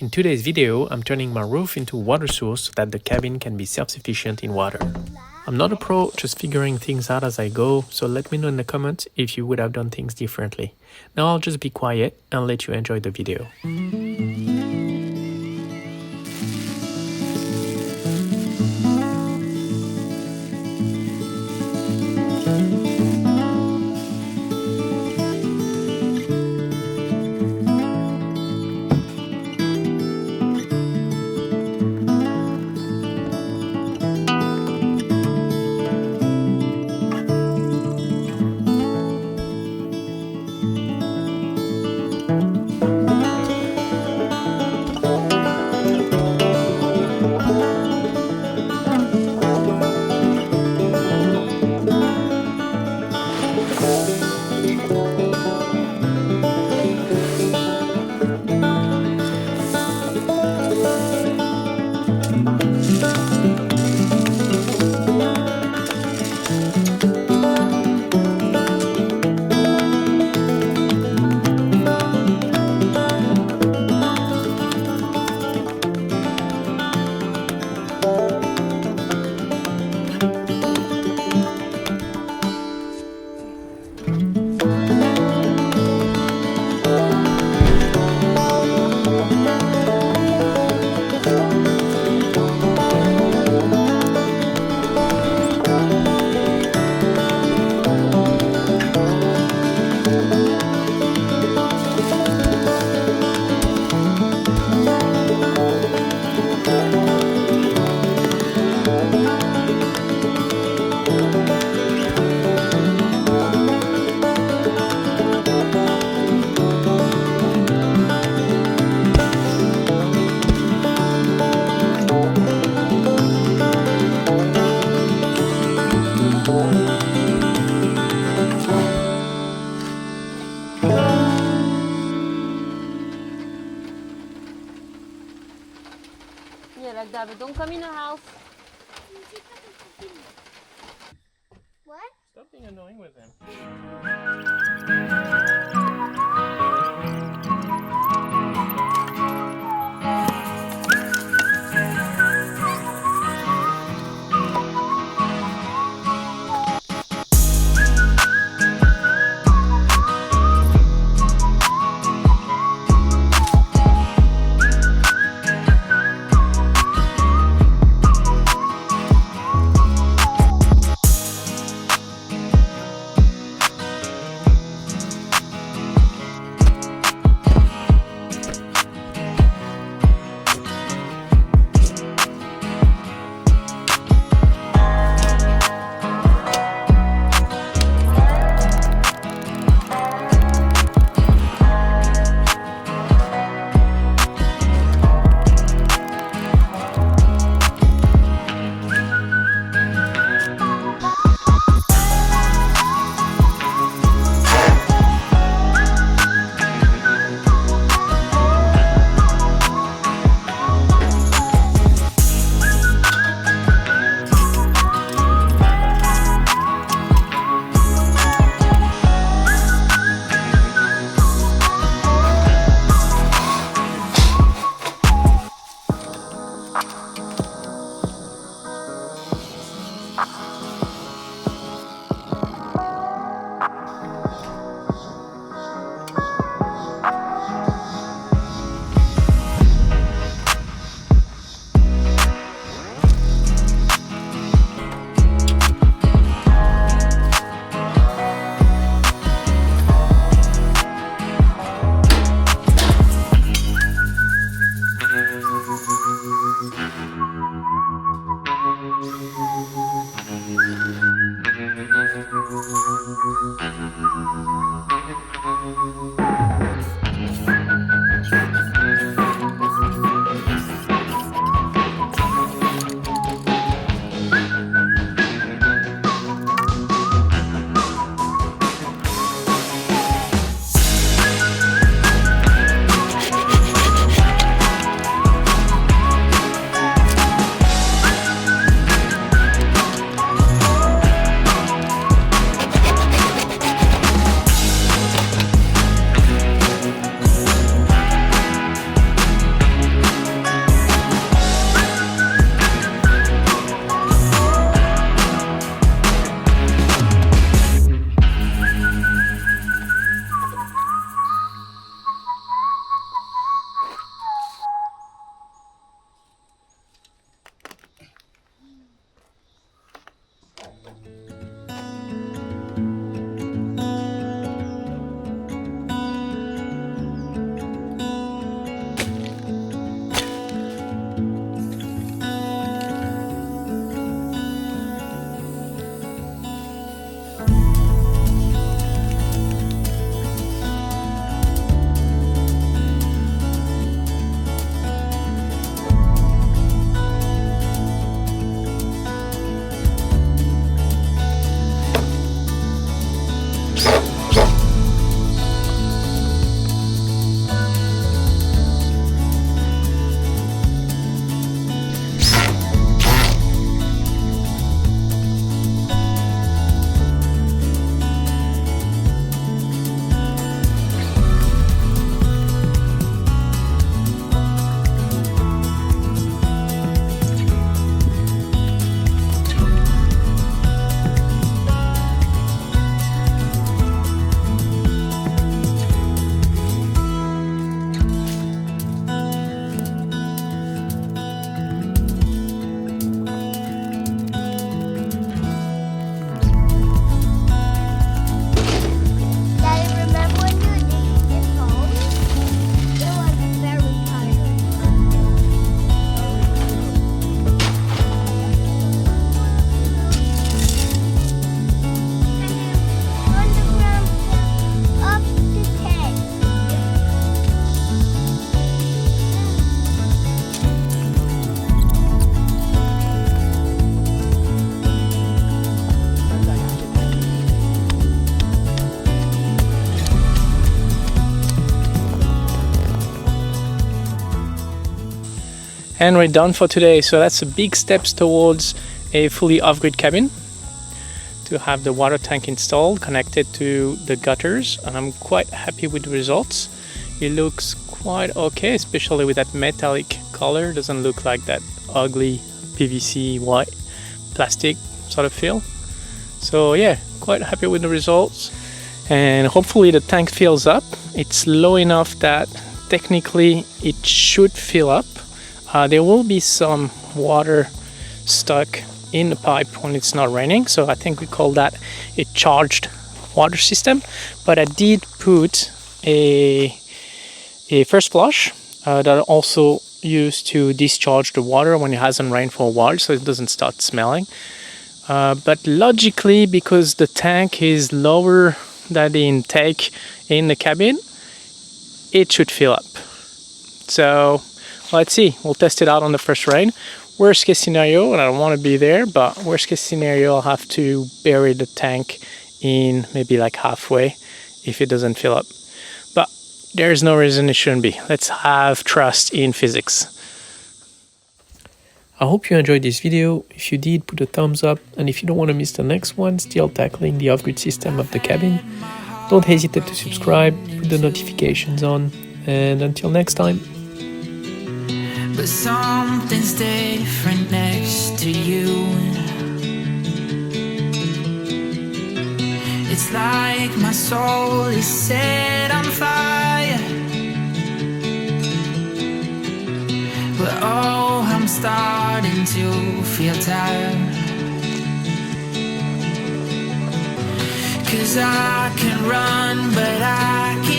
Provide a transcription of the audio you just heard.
In today's video, I'm turning my roof into a water source so that the cabin can be self-sufficient in water. I'm not a pro, just figuring things out as I go, so let me know in the comments if you would have done things differently. Now I'll just be quiet and let you enjoy the video. Yeah, like that, but don't come in the house. What? Stop being annoying with him. And we're done for today. So that's a big steps towards a fully off-grid cabin, to have the water tank installed, connected to the gutters, and I'm quite happy with the results. It looks quite okay, especially with that metallic color. Doesn't look like that ugly PVC white plastic sort of feel. So yeah, quite happy with the results, and hopefully the tank fills up. It's low enough that technically it should fill up. There will be some water stuck in the pipe when it's not raining, so I think we call that a charged water system. But I did put a first flush that I also used to discharge the water when it hasn't rained for a while, so it doesn't start smelling. But logically, because the tank is lower than the intake in the cabin, it should fill up. So let's see, we'll test it out on the first rain. Worst case scenario, and I don't want to be there, but worst case scenario, I'll have to bury the tank in maybe like halfway if it doesn't fill up. But there's no reason it shouldn't be. Let's have trust in physics. I hope you enjoyed this video. If you did, put a thumbs up, and if you don't want to miss the next one, still tackling the off-grid system of the cabin, don't hesitate to subscribe, put the notifications on, and until next time. But something's different next to you. It's like my soul is set on fire. But oh, I'm starting to feel tired. 'Cause I can run, but I can't